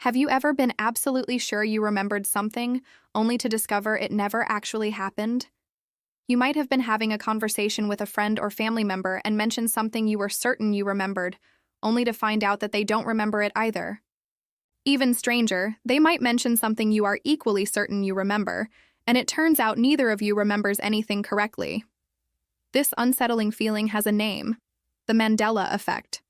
Have you ever been absolutely sure you remembered something, only to discover it never actually happened? You might have been having a conversation with a friend or family member and mentioned something you were certain you remembered, only to find out that they don't remember it either. Even stranger, they might mention something you are equally certain you remember, and it turns out neither of you remembers anything correctly. This unsettling feeling has a name: the Mandela Effect.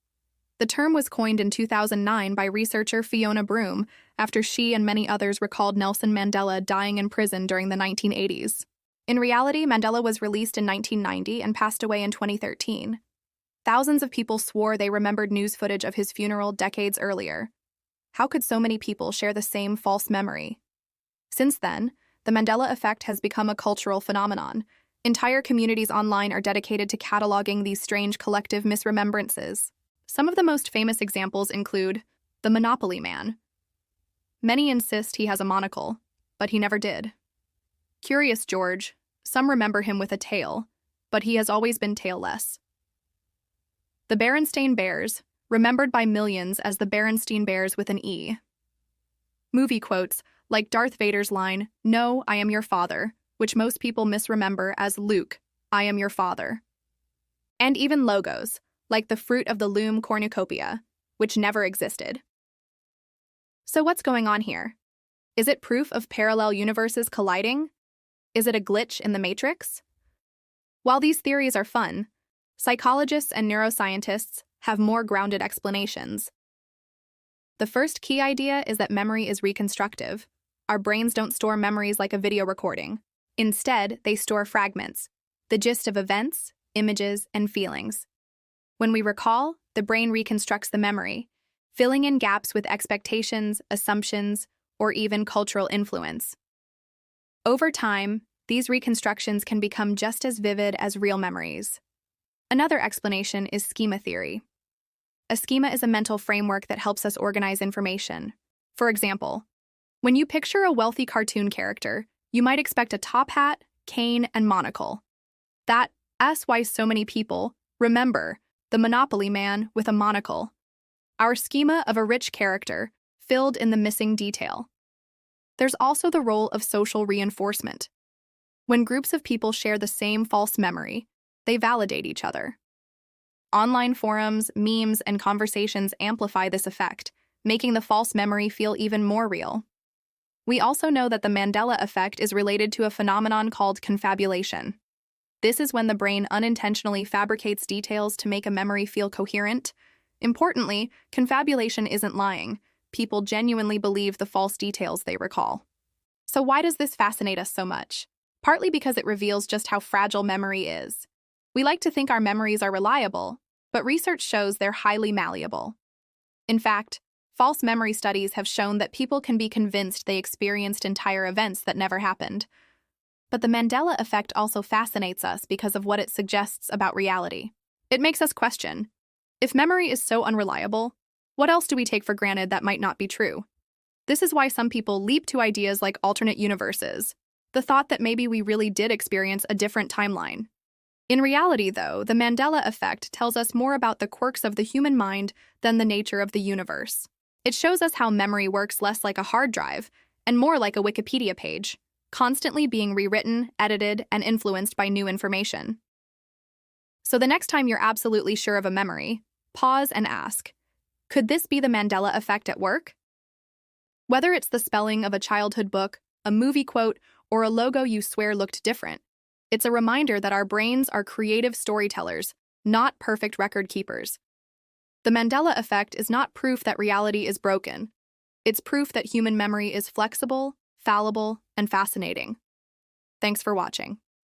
The term was coined in 2009 by researcher Fiona Broome after she and many others recalled Nelson Mandela dying in prison during the 1980s. In reality, Mandela was released in 1990 and passed away in 2013. Thousands of people swore they remembered news footage of his funeral decades earlier. How could so many people share the same false memory? Since then, the Mandela Effect has become a cultural phenomenon. Entire communities online are dedicated to cataloging these strange collective misremembrances. Some of the most famous examples include the Monopoly Man. Many insist he has a monocle, but he never did. Curious George. Some remember him with a tail, but he has always been tailless. The Berenstain Bears, remembered by millions as the Berenstain Bears with an E. Movie quotes, like Darth Vader's line, "No, I am your father," which most people misremember as Luke, "I am your father." And even logos, like the Fruit of the Loom cornucopia, which never existed. So what's going on here? Is it proof of parallel universes colliding? Is it a glitch in the Matrix? While these theories are fun, psychologists and neuroscientists have more grounded explanations. The first key idea is that memory is reconstructive. Our brains don't store memories like a video recording. Instead, they store fragments, the gist of events, images, and feelings. When we recall, the brain reconstructs the memory, filling in gaps with expectations, assumptions, or even cultural influence. Over time, these reconstructions can become just as vivid as real memories. Another explanation is schema theory. A schema is a mental framework that helps us organize information. For example, when you picture a wealthy cartoon character, you might expect a top hat, cane, and monocle. That's why so many people remember the Monopoly Man with a monocle. Our schema of a rich character, filled in the missing detail. There's also the role of social reinforcement. When groups of people share the same false memory, they validate each other. Online forums, memes, and conversations amplify this effect, making the false memory feel even more real. We also know that the Mandela Effect is related to a phenomenon called confabulation. This is when the brain unintentionally fabricates details to make a memory feel coherent. Importantly, confabulation isn't lying. People genuinely believe the false details they recall. So why does this fascinate us so much? Partly because it reveals just how fragile memory is. We like to think our memories are reliable, but research shows they're highly malleable. In fact, false memory studies have shown that people can be convinced they experienced entire events that never happened. But the Mandela Effect also fascinates us because of what it suggests about reality. It makes us question, if memory is so unreliable, what else do we take for granted that might not be true? This is why some people leap to ideas like alternate universes, the thought that maybe we really did experience a different timeline. In reality, though, the Mandela Effect tells us more about the quirks of the human mind than the nature of the universe. It shows us how memory works less like a hard drive and more like a Wikipedia page, constantly being rewritten, edited, and influenced by new information. So the next time you're absolutely sure of a memory, pause and ask, could this be the Mandela Effect at work? Whether it's the spelling of a childhood book, a movie quote, or a logo you swear looked different, it's a reminder that our brains are creative storytellers, not perfect record keepers. The Mandela Effect is not proof that reality is broken. It's proof that human memory is flexible, fallible, and fascinating. Thanks for watching.